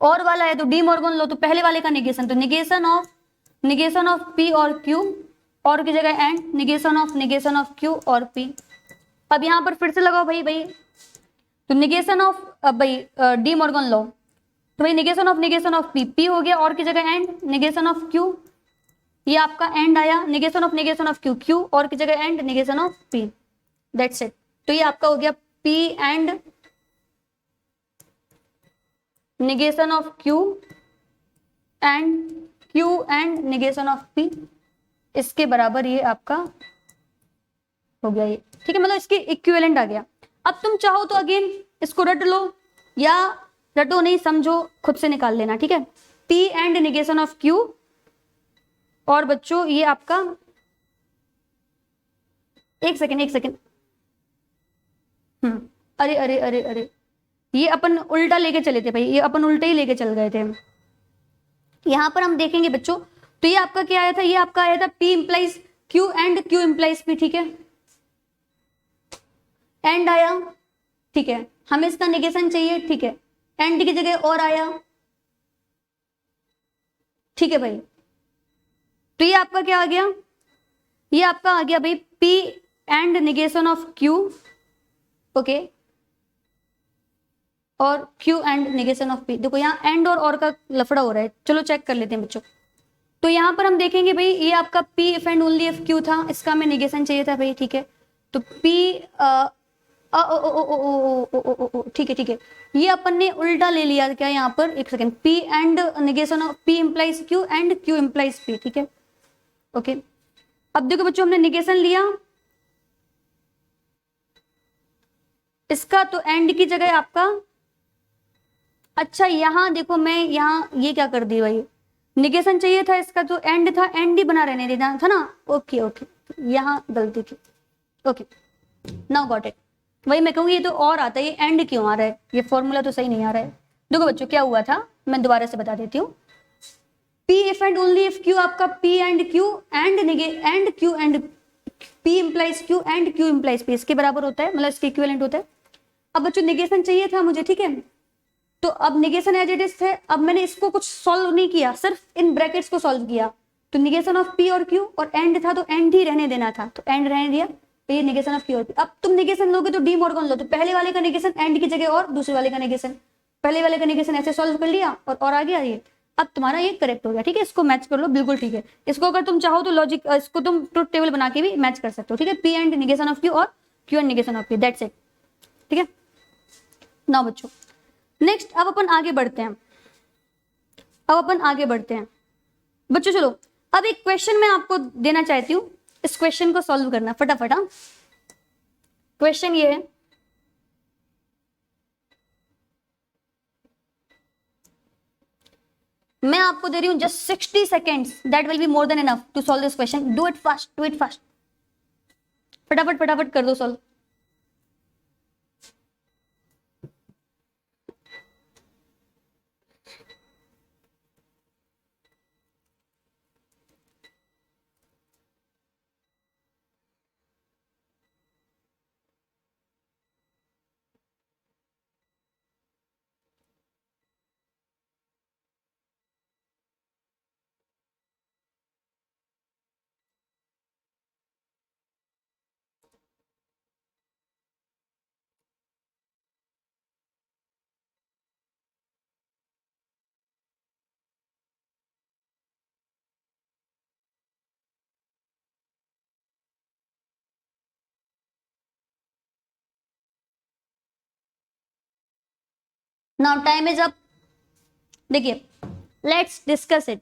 और वाला है तो डी मॉर्गन लो, तो पहले वाले का निगेशन, तो निगेशन ऑफ P और Q और की जगह एंड निगेशन ऑफ Q और P। अब यहाँ पर फिर से लगाओ भाई तो निगेशन ऑफ भाई डी मॉर्गन लो, तो भाई निगेशन ऑफ P हो गया और की जगह एंड निगेशन ऑफ Q, ये आपका एंड आया निगेशन ऑफ Q और की जगह and negation of P, that's it. तो ये आपका हो गया P and negation of Q and negation of P, इसके बराबर ये आपका हो गया ये, ठीक है, मतलब इसके इक्विवेलेंट आ गया। अब तुम चाहो तो अगेन इसको रट लो या रटो नहीं, समझो खुद से निकाल लेना, ठीक है। P and negation of Q, और बच्चों ये आपका एक सेकेंड अरे ये अपन उल्टा लेके चले थे भाई, ये अपन उल्टे ही लेके चल गए थे। यहां पर हम देखेंगे बच्चों, तो ये आपका क्या आया था, ये आपका आया था P implies Q and Q implies P, ठीक है, एंड आया, ठीक है, हमें इसका निगेशन चाहिए, ठीक है, एंड की जगह और आया, ठीक है भाई। तो ये आपका क्या आ गया, ये आपका आ गया भाई P and negation of Q, okay, और Q and negation of P। देखो यहाँ एंड और का लफड़ा हो रहा है, चलो चेक कर लेते हैं बच्चों। तो यहाँ पर हम देखेंगे भाई ये आपका P if and only if Q था, इसका हमें निगेशन चाहिए था भाई, ठीक है, तो P ठीक है, ये अपन ने उल्टा ले लिया क्या यहाँ पर, एक second, P and negation of P implies Q and Q implies P, ठीक है ओके। अब देखो बच्चों हमने निगेशन लिया इसका, तो एंड की जगह आपका, अच्छा यहाँ देखो मैं यहाँ ये क्या कर दी भाई, निगेशन चाहिए था इसका, जो एंड था एंड ही बना रहने देना था ना, ओके यहाँ गलती की, ओके नाउ गॉट इट। वही मैं कहूँगी ये तो और आता है, ये एंड क्यों आ रहा है, ये फॉर्मूला तो सही नहीं आ रहा है। देखो बच्चों क्या हुआ था, मैं दोबारा से बता देती हूँ, P if and only if Q आपका P and Q and Q and P implies Q and Q implies P, इसके बराबर होता है, मतलब इसके इक्विवेलेंट होता है। अब बच्चों निगेशन चाहिए था मुझे, ठीक है, तो अब निगेशन एज इट इज थे, अब मैंने इसको कुछ सॉल्व नहीं किया, सिर्फ इन ब्रैकेट्स को सॉल्व किया। तो निगेशन ऑफ पी और क्यू, और एंड था तो एंड ही रहने देना था, तो एंड रहने दिया, तो ये निगेशन ऑफ पी और क्यू। अब तुम निगेशन लोगे तो डी मॉर्गन लो, तो पहले वाले का निगेशन एंड की जगह और दूसरे वाले का निगेशन, पहले वाले का निगेशन ऐसे सॉल्व कर लिया और आ गया ये। अब तुम्हारा ये करेक्ट हो गया, ठीक है, इसको मैच कर लो, बिल्कुल ठीक है। इसको अगर तुम चाहो तो लॉजिक, इसको तुम ट्रुथ टेबल बना के भी मैच कर सकते हो, ठीक है, P and negation of Q और Q and negation of P, that's it, ठीक है। नाउ बच्चों नेक्स्ट अब अपन आगे बढ़ते हैं, बच्चों चलो अब एक क्वेश्चन मैं आपको देना चाहती हूँ, इस क्वेश्चन को सॉल्व करना फटाफट। हाँ, क्वेश्चन ये है, मैं आपको दे रही हूं just 60 seconds, that will be more than enough to solve this question. Do it fast, फटाफट फटाफट कर दो solve. Now time is up. देखिए, let's discuss it.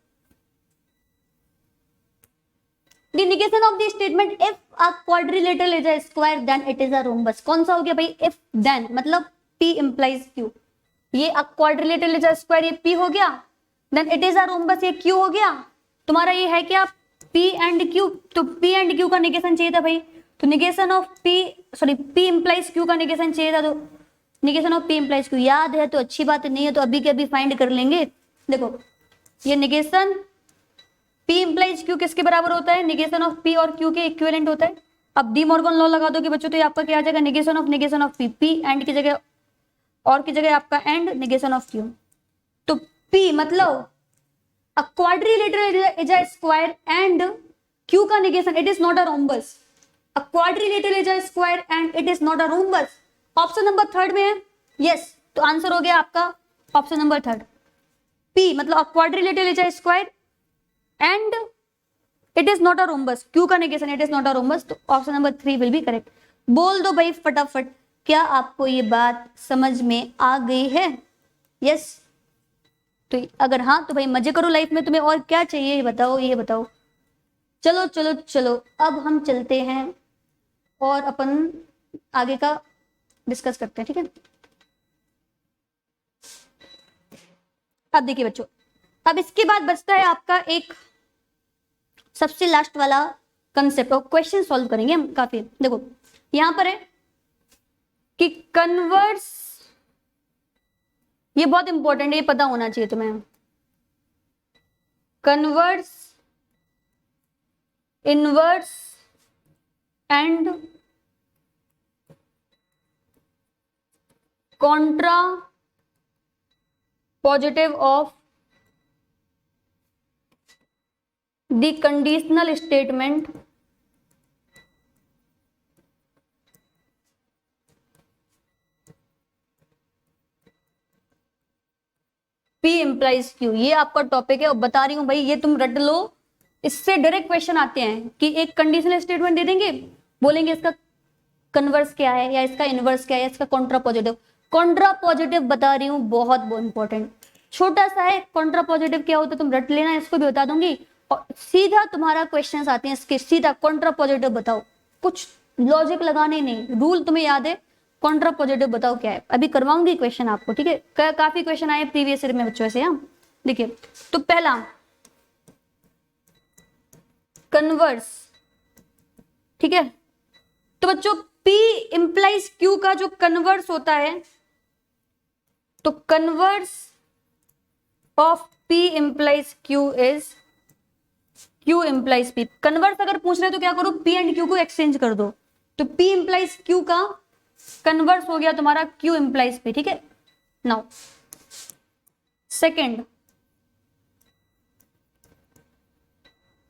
The negation of the statement if a quadrilateral is a square then it is a rhombus। कौन सा हो गया भाई, if then मतलब P implies Q। ये a quadrilateral is a square, ये P हो गया, then it is a rhombus, ये Q हो गया। तुम्हारा ये है क्या, P and Q, तो P and Q का निगेशन चाहिए था भाई, तो negation of P, sorry P implies Q का निगेशन चाहिए था, तो negation of P implies Q याद है तो अच्छी बात, नहीं है तो अभी के अभी फाइंड कर लेंगे। देखो ये निगेशन P implies Q किसके बराबर होता है, निगेशन ऑफ P और Q के इक्विवेलेंट होता है। अब डी मॉर्गन लॉ लगा दोगे बच्चों तो ये आपका क्या आ जाएगा, negation of P, P and की जगह और की जगह आपका एंड निगेशन ऑफ Q। तो P मतलब a quadrilateral is a square and Q का negation it is not a rhombus. A quadrilateral is a square and it is not a rhombus. Option number third में है, yes, तो answer हो गया आपका option number third. P मतलब a quadrilateral is a square and it is not a rhombus, Q का negation it is not a rhombus, तो option number 3 will be correct. बोल दो भाई फटाफट, क्या आपको ये बात समझ में आ गई है, यस? तो अगर हाँ तो भाई मजे करो लाइफ में, तुम्हें और क्या चाहिए ये बताओ, ये बताओ। चलो चलो चलो अब हम चलते हैं और अपन आगे का डिस्कस करते हैं, ठीक है। अब देखिए बच्चों, अब इसके बाद बचता है आपका एक सबसे लास्ट वाला कंसेप्ट, और क्वेश्चन सॉल्व करेंगे हम काफी। देखो यहां पर है कि कन्वर्स, ये बहुत इंपॉर्टेंट है, ये पता होना चाहिए तुम्हें। Converse, inverse and Contra positive of the conditional statement P implies Q, ये आपका टॉपिक है और बता रही हूं भाई, ये तुम रट लो, इससे डायरेक्ट क्वेश्चन आते हैं कि एक कंडीशनल स्टेटमेंट दे देंगे, बोलेंगे इसका कन्वर्स क्या है या इसका इनवर्स क्या है या इसका कॉन्ट्रा पॉजिटिव। कॉन्ट्रा पॉजिटिव बता रही हूँ, बहुत इंपॉर्टेंट, छोटा सा है। कॉन्ट्रा पॉजिटिव क्या होता है तुम रट लेना, इसको भी बता दूंगी। और सीधा तुम्हारा क्वेश्चन आते हैं इसके, सीधा कॉन्ट्रा पॉजिटिव बताओ, कुछ लॉजिक लगाने नहीं, रूल तुम्हें याद है, कॉन्ट्रा पॉजिटिव बताओ क्या है। अभी करवाऊंगी क्वेश्चन आपको, ठीक है, काफी क्वेश्चन आए प्रीवियस ईयर में बच्चों से। यहाँ देखिए, तो पहला कन्वर्स, ठीक है, तो बच्चों P इंप्लाइज Q का जो कन्वर्स होता है, तो converse of P implies Q is Q implies P। Converse अगर पूछ रहे तो क्या करो, P एंड Q को एक्सचेंज कर दो, तो P इंप्लाइज Q का कन्वर्स हो गया तुम्हारा Q इंप्लाइज P, ठीक है। नाउ सेकंड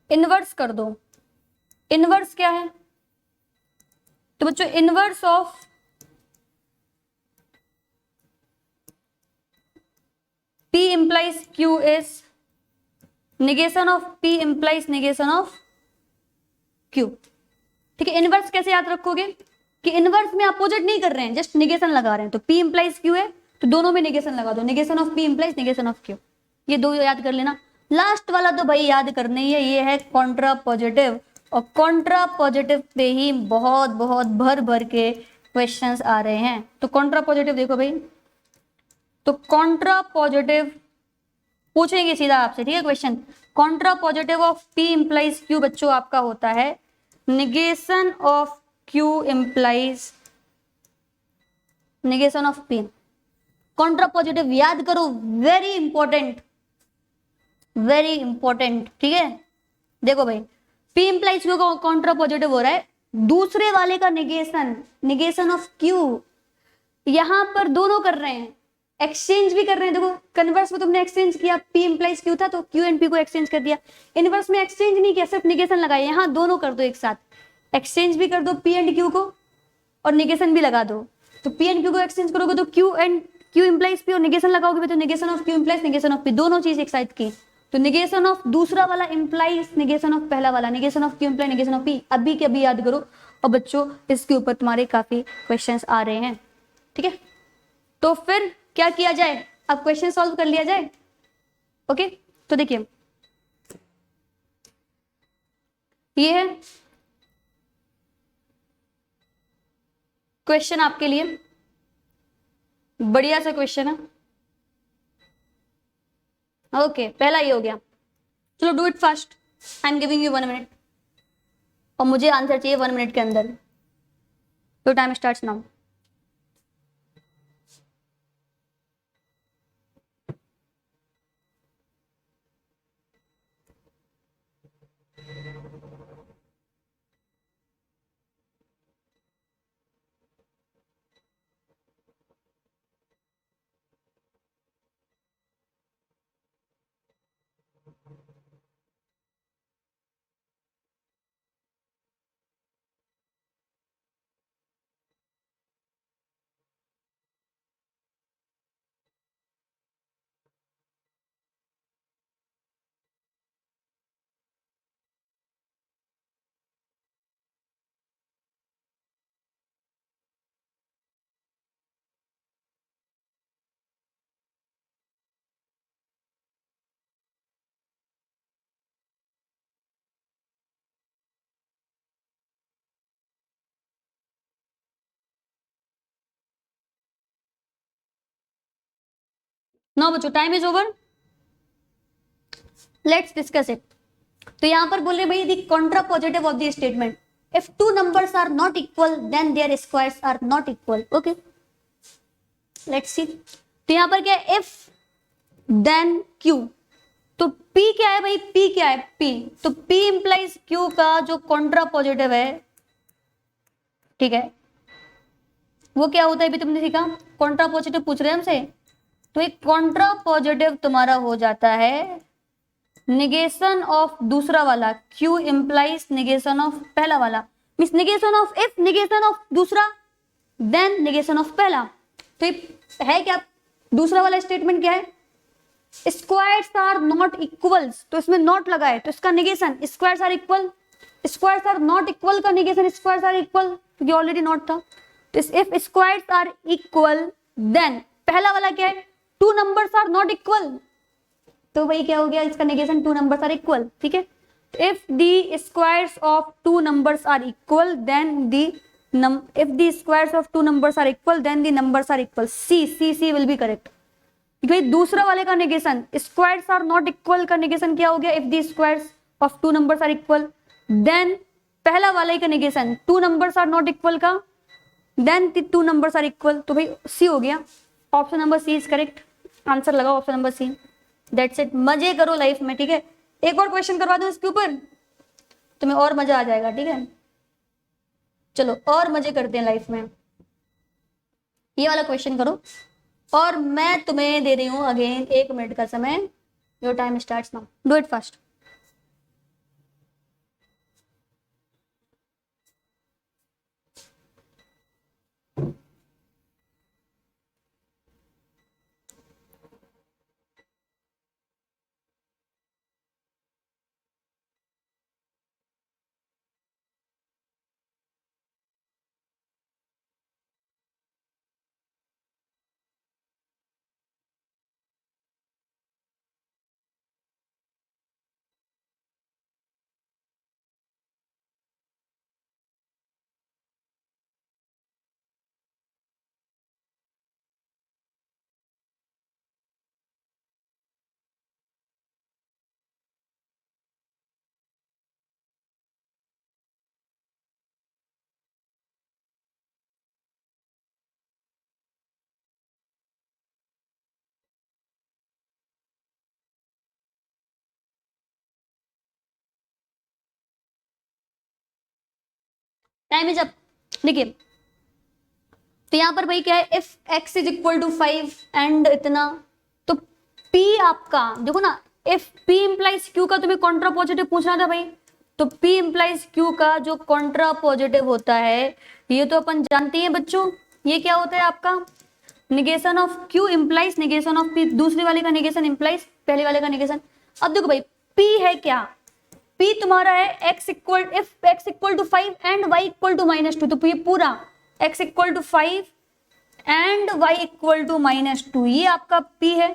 इनवर्स कर दो। इनवर्स क्या है? तो बच्चों inverse of P implies Q is negation of P implies negation of Q। ठीक है, इनवर्स कैसे याद रखोगे कि इनवर्स में अपोजिट नहीं कर रहे हैं, जस्ट निगेशन लगा रहे हैं। तो P implies Q है तो दोनों में निगेशन लगा दो, negation of P implies negation of Q। ये दो याद कर लेना। लास्ट वाला तो भाई याद करना ही है, ये है कॉन्ट्रा पॉजिटिव, और कॉन्ट्रा पॉजिटिव पे ही बहुत बहुत भर भर के क्वेश्चंस आ रहे हैं। तो कॉन्ट्रा पॉजिटिव देखो भाई, तो कॉन्ट्रा पॉजिटिव पूछेंगे सीधा आपसे, ठीक है question. Contra positive of P implies Q बच्चों आपका होता है negation of Q implies negation of P। Contra positive याद करो, वेरी इंपॉर्टेंट, वेरी इंपॉर्टेंट, ठीक है। देखो भाई P implies Q का कॉन्ट्रा पॉजिटिव हो रहा है, दूसरे वाले का निगेशन, निगेशन ऑफ Q। यहां पर दोनों कर रहे हैं, एक्सचेंज भी कर रहे हैं। देखो कन्वर्स में तुमने एक्सचेंज किया, P implies Q था तो Q एंड P को एक्सचेंज कर दिया। इनवर्स में एक्सचेंज नहीं किया, सिर्फ निगेशन लगाया। यहाँ दोनों कर दो एक साथ, एक्सचेंज भी कर दो P एंड Q को और निगेशन भी लगा दो। तो P एंड Q को एक्सचेंज करोगे तो Q implies P और निगेशन लगाओगे तो negation of Q implies negation of P, दोनों चीज एक साथ की। तो निगेशन ऑफ दूसरा वाला इंप्लाइज निगेशन ऑफ पहला वाला, negation of Q implies negation of P। अभी के अभी याद करो, और बच्चों इसके ऊपर तुम्हारे काफी क्वेश्चंस आ रहे हैं, ठीक है। तो फिर क्या किया जाए, अब क्वेश्चन सॉल्व कर लिया जाए। ओके, तो देखिए ये है क्वेश्चन आपके लिए, बढ़िया सा क्वेश्चन है। ओके, पहला ये हो गया। चलो do it fast, I am giving you 1 minute, और मुझे आंसर चाहिए 1 मिनट के अंदर। तो टाइम स्टार्ट्स नाउ। नो बच्चों, time is over, let's discuss it. तो यहां पर बोल रहे भाई the contrapositive of the statement, if two numbers are not equal then their squares are not equal. Okay, let's see. तो यहां पर क्या है, इफ देन Q। तो P क्या है भाई, P क्या है, P। तो P इंप्लाइज Q का जो कॉन्ट्रा पॉजिटिव है, ठीक है, वो क्या होता है अभी तुमने सीखा, कॉन्ट्रा पॉजिटिव पूछ रहे हैं हमसे। तो एक कॉन्ट्रा पॉजिटिव तुम्हारा हो जाता है निगेशन ऑफ दूसरा वाला, Q इंप्लाइज निगेशन ऑफ पहला वाला, means negation of if negation of दूसरा देन निगेशन ऑफ पहला। तो है क्या, दूसरा वाला स्टेटमेंट क्या है, स्क्वायर्स आर नॉट इक्वल्स, तो इसमें नॉट लगा है तो इसका negation squares are equal, squares are not equal का निगेशन स्क्वायर्स आर इक्वल, क्योंकि ऑलरेडी नॉट था। तो if squares are equal then पहला वाला क्या है, two numbers are not equal, तो वही क्या हो गया, इसका negation two numbers are equal, ठीक है। If the squares of two numbers are equal then the if the squares of two numbers are equal then the numbers are equal, C will be correct। क्योंकि दूसरा वाले का negation squares are not equal का negation क्या हो गया, if the squares of two numbers are equal then पहला वाले का negation two numbers are not equal का then the two numbers are equal, तो भाई C हो गया, option number C is correct. Answer लगाओ option number C, that's it. मजे करो लाइफ में, ठीक है। एक और क्वेश्चन करवा दूं इसके ऊपर, तुम्हें और मजा आ जाएगा, ठीक है। चलो और मजे करते हैं लाइफ में। ये वाला क्वेश्चन करो, और मैं तुम्हें दे रही हूँ अगेन 1 मिनट का समय। Your time starts now, do it fast. Time is up. देखिए, तो यहाँ पर भाई क्या है, if x is equal to 5 and इतना, तो p आपका देखो ना, इफ p इंप्लाइज q का तुम्हें कॉन्ट्रा पॉजिटिव पूछना था भाई, तो p इंप्लाइज q का जो कॉन्ट्रा पॉजिटिव होता है, ये तो अपन जानते हैं बच्चों, ये क्या होता है आपका, negation of q implies negation of p, दूसरे वाले का निगेशन इंप्लाइज पहले वाले का निगेशन। अब देखो भाई, p है क्या, p तुम्हारा है x equal, if x equal to 5 and y equal to -2, तो ये पूरा x equal to 5 and y equal to -2, ये आपका p है।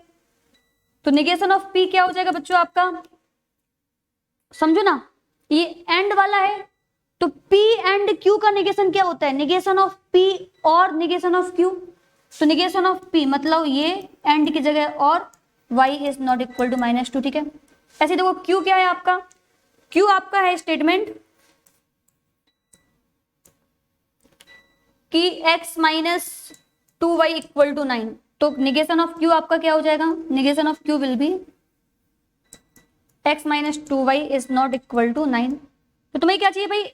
तो निगेशन ऑफ p क्या हो जाएगा बच्चों आपका, समझो ना, ये एंड वाला है, तो p एंड q का निगेशन क्या होता है, निगेशन ऑफ p और निगेशन ऑफ q। तो निगेशन ऑफ p मतलब ये एंड की जगह और y is not equal to -2, ठीक है। ऐसे देखो q क्या है आपका, q आपका है स्टेटमेंट कि x -2y इक्वल टू 9, तो निगेशन ऑफ q आपका क्या हो जाएगा, negation of q will be x -2y is not equal to 9। तो तुम्हें क्या चाहिए भाई,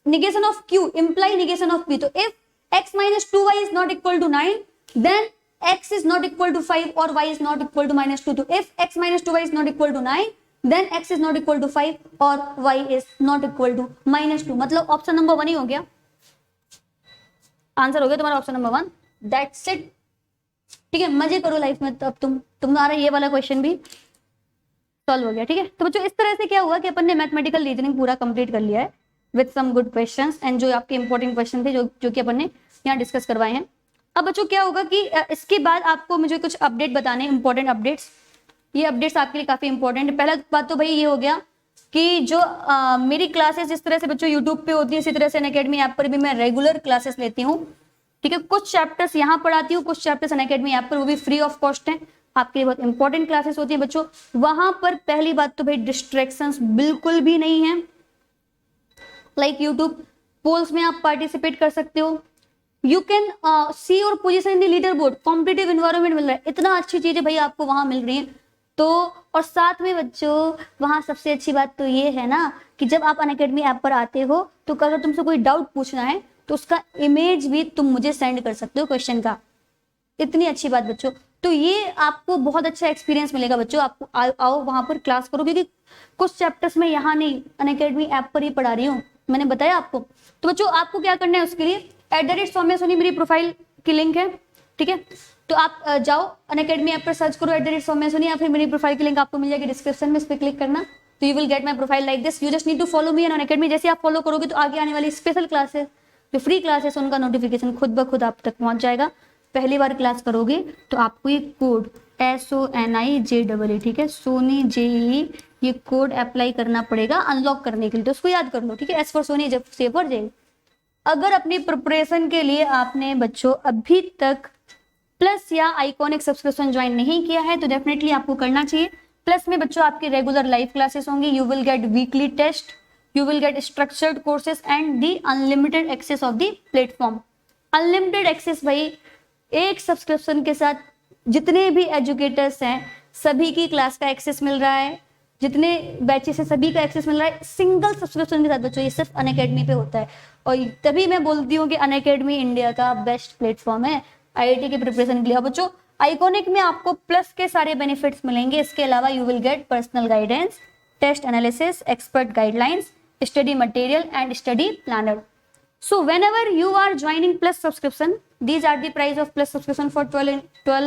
negation of q imply negation of p, तो if x -2y is not equal to 9 then x is not equal to 5 और y is not equal to -2, तो if x -2y is not equal to 9 then x is not equal to 5 और y is not equal to -2, मतलब option number 1 ही हो गया, answer हो गया तुम्हारा option number 1, that's it. ठीक है, मजे करो लाइफ में, तो अब तुम्हारा ये वाला क्वेश्चन भी सॉल्व हो गया, ठीक है। तो बच्चों इस तरह से क्या हुआ कि अपन ने मैथमेटिकल रीजनिंग पूरा कंप्लीट कर लिया है with some good questions, and जो आपके इंपॉर्टेंट क्वेश्चन थे जो कि अपन ने यहाँ डिस्कस करवाए हैं। अब बच्चों क्या होगा कि इसके बाद आपको मुझे कुछ अपडेट बताने, इंपॉर्टेंट अपडेट्स, ये अपडेट्स आपके लिए काफी इंपॉर्टेंट है। पहला बात तो भाई ये हो गया कि जो मेरी क्लासेस जिस तरह से बच्चों यूट्यूब पे होती है, इसी तरह से अनअकैडमी ऐप पर भी मैं रेगुलर क्लासेस लेती हूँ, ठीक है। कुछ चैप्टर्स यहाँ पढ़ाती हूँ, कुछ चैप्टर्स अनअकैडमी ऐप पर, वो भी फ्री ऑफ कॉस्ट है, आपके लिए बहुत इंपॉर्टेंट क्लासेस होती है बच्चों। वहां पर पहली बात तो भाई डिस्ट्रैक्शंस बिल्कुल भी नहीं है, लाइक यूट्यूब पोल्स में आप पार्टिसिपेट कर सकते हो, you can see your position in the leaderboard, competitive environment मिल रहा है, इतना अच्छी चीजें भाई आपको वहां मिल रही है। तो और साथ में बच्चों वहां सबसे अच्छी बात तो ये है ना कि जब आप अनअकैडमी ऐप पर आते हो तो अगर तुमसे कोई डाउट पूछना है तो उसका इमेज भी तुम मुझे सेंड कर सकते हो क्वेश्चन का, इतनी अच्छी बात बच्चों। तो ये आपको बहुत अच्छा एक्सपीरियंस मिलेगा बच्चों, आपको आओ वहां पर क्लास करो, क्योंकि कुछ चैप्टर्स में यहाँ नहीं अनअकैडमी ऐप पर ही पढ़ा रही हूँ, मैंने बताया आपको। तो बच्चों आपको क्या करना है, उसके लिए @सौम्या सोनी मेरी प्रोफाइल की लिंक है, ठीक है। तो आप जाओ अनअकैडमी ऐप पर सर्च करो @सौम्या सोनी, या फिर मेरी प्रोफाइल की लिंक आपको मिल जाएगी डिस्क्रिप्शन में, इस पर क्लिक करना, तो you will get my profile like this. You just need to follow me on Unacademy. जैसे आप फॉलो करोगे तो आगे आने वाली स्पेशल क्लासेस, जो फ्री क्लासेस, उनका नोटिफिकेशन खुद ब खुद आप तक पहुंच जाएगा। पहली बार क्लास करोगे तो आपको ये कोड SONIJEE, ठीक है, सोनी JEE, ये कोड अप्लाई करना पड़ेगा अनलॉक करने के लिए, तो उसको याद कर लो, ठीक है। S for Sony, J for JEE. अगर अपनी प्रिपरेशन के लिए आपने बच्चों अभी तक प्लस या आइकॉनिक सब्सक्रिप्शन ज्वाइन नहीं किया है तो डेफिनेटली आपको करना चाहिए। प्लस में बच्चों आपकी रेगुलर लाइव क्लासेस होंगी, you will get weekly test, you will get structured courses and the unlimited access of the platform। unlimited access भाई, एक सब्सक्रिप्शन के साथ जितने भी एजुकेटर्स हैं सभी की क्लास का एक्सेस मिल रहा है, जितने बैचेस है सभी का एक्सेस मिल रहा है सिंगल सब्सक्रिप्शन के साथ बच्चों। ये सिर्फ अनअकैडमी पे होता है, और तभी मैं बोलती हूँ कि अनअकैडमी इंडिया का बेस्ट प्लेटफॉर्म है IIT की प्रिपरेशन के लिए। बच्चों आइकॉनिक में आपको प्लस के सारे बेनिफिट्स मिलेंगे, इसके अलावा you will get personal guidance, test analysis, expert guidelines, study material and study planner. So whenever you are joining plus subscription, these are the price of plus subscription for 12,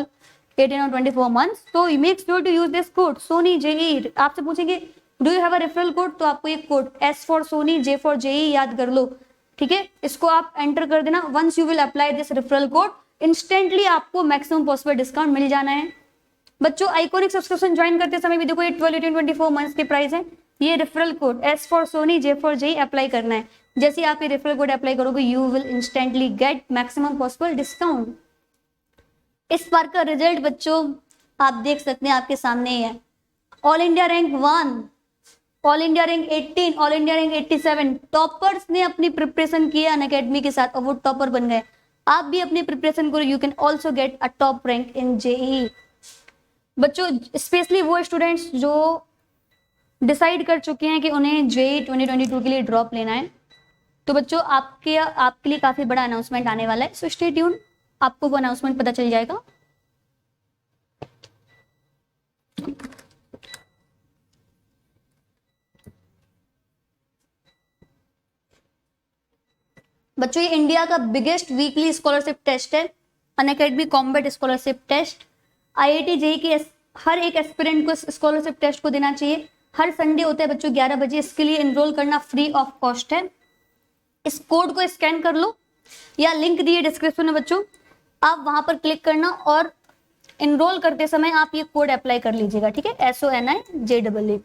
18 और 24 months. So you make sure to use this code Sony JE. आपसे पूछेंगे do you have a referral code, तो आपको ये code S for Sony, J for JE याद कर लो, ठीक है. इसको आप एंटर कर देना. Once you will apply this referral code, instantly आपको maximum possible डिस्काउंट मिल जाना है. बच्चों आइकॉनिक सब्सक्रिप्शन ज्वाइन करते समय भी देखो ये 12, 18, 24 मंथ्स के प्राइस है. ये referral code S for Sony, J for JE apply करना है. जैसे आप ये रेफरल कोड अप्लाई करोगे you will instantly gate maximum possible discount. इस बार का रिजल्ट बच्चों आप देख सकते हैं, आपके सामने ही है. All India rank 1, all India rank 18, all India rank 87. Toppers ने अपनी प्रिपरेशन की है अनअकैडमी के साथ और वो टॉपर बन गए. आप भी अपनी प्रिपरेशन करो, you can also get a top rank in JE. बच्चों स्पेशली वो स्टूडेंट्स जो डिसाइड कर चुके हैं कि उन्हें JE 2022 के लिए ड्रॉप लेना है, तो बच्चों आपके लिए काफी बड़ा अनाउंसमेंट आने वाला है. सो स्टे ट्यून, आपको वो अनाउंसमेंट पता चल जाएगा. बच्चों ये इंडिया का बिगेस्ट वीकली स्कॉलरशिप टेस्ट है, Unacademy combat scholarship test. IIT JEE के हर एक एस्पिरेंट को स्कॉलरशिप टेस्ट को देना चाहिए. हर संडे होता है बच्चों 11 बजे. इसके लिए एनरोल करना फ्री ऑफ कॉस्ट है. इस कोड को स्कैन कर लो या लिंक दिए डिस्क्रिप्शन में बच्चों, आप वहां पर क्लिक करना और एनरोल करते समय आप ये कोड अप्लाई कर लीजिएगा, ठीक है. SONIJEE.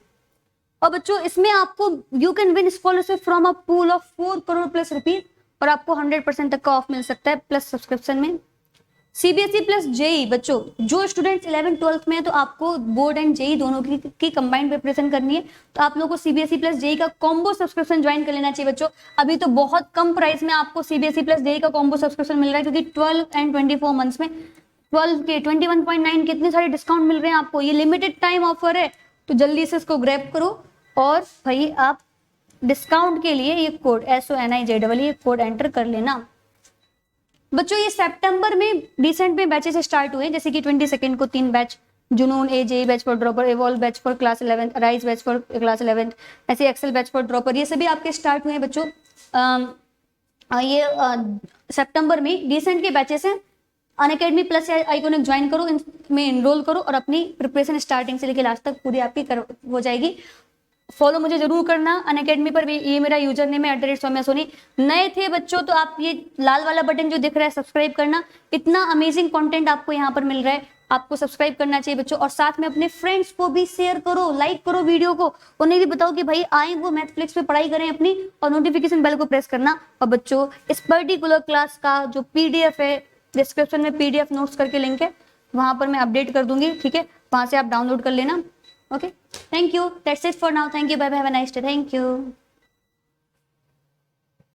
और बच्चों इसमें आपको you can win scholarship from a pool of 4 crore plus rupees और आपको 100% तक का ऑफ मिल सकता है प्लस सब्सक्रिप्शन में. CBSE plus JEE. बच्चों जो स्टूडेंट्स 11th 12th में है तो आपको बोर्ड एंड JEE दोनों की कंबाइंड प्रिपरेशन करनी है, तो आप लोगों को CBSE प्लस JEE का कॉम्बो सब्सक्रिप्शन ज्वाइन कर लेना चाहिए. बच्चों अभी तो बहुत कम प्राइस में आपको CBSE प्लस JEE का कॉम्बो सब्सक्रिप्शन मिल रहा है, क्योंकि 12 एंड 24 मंथ्स में 12 के 21.9 कितने सारे डिस्काउंट मिल रहे हैं आपको. ये लिमिटेड टाइम ऑफर है, तो जल्दी से इसको ग्रैब करो और भाई आप डिस्काउंट के लिए ये कोड SONIJEE कोड एंटर कर लेना. बच्चों ये सितंबर में रिसेंट में बैचेस स्टार्ट हुए, जैसे कि 22 को 3 बैच, जुनून JEE batch for dropper, evolve batch for class 11, rise batch for class 11, ऐसे एक्सेल बैच फॉर ड्रॉपर, ये सभी आपके स्टार्ट हुए हैं बच्चों. ये सितंबर में रिसेंट के बैचेस हैं. अनअकैडमी प्लस आइकॉनिक ज्वाइन करो, इनमें एनरोल करो और अपनी प्रिपरेशन स्टार्टिंग से लेकर लास्ट तक पूरी आपकी हो जाएगी. फॉलो मुझे जरूर करना अनअकैडमी पर भी. ये मेरा यूजर नेम है @सौम्या सोनी. नए थे बच्चों तो आप ये लाल वाला बटन जो दिख रहा है सब्सक्राइब करना. इतना अमेजिंग कंटेंट आपको यहाँ पर मिल रहा है, आपको सब्सक्राइब करना चाहिए बच्चों. और साथ में अपने फ्रेंड्स को भी शेयर करो, लाइक करो वीडियो को, उन्हें भी बताओ कि भाई आए वो मैथफ्लिक्स पे पढ़ाई करें अपनी, और नोटिफिकेशन बेल को प्रेस करना. और बच्चों इस पर्टिकुलर क्लास का जो PDF है, डिस्क्रिप्शन में PDF नोट्स करके लिंक है, वहां पर मैं अपडेट कर दूंगी, ठीक है. वहां से आप डाउनलोड कर लेना. Okay, thank you. That's it for now. Thank you. Bye bye. Have a nice day. Thank you.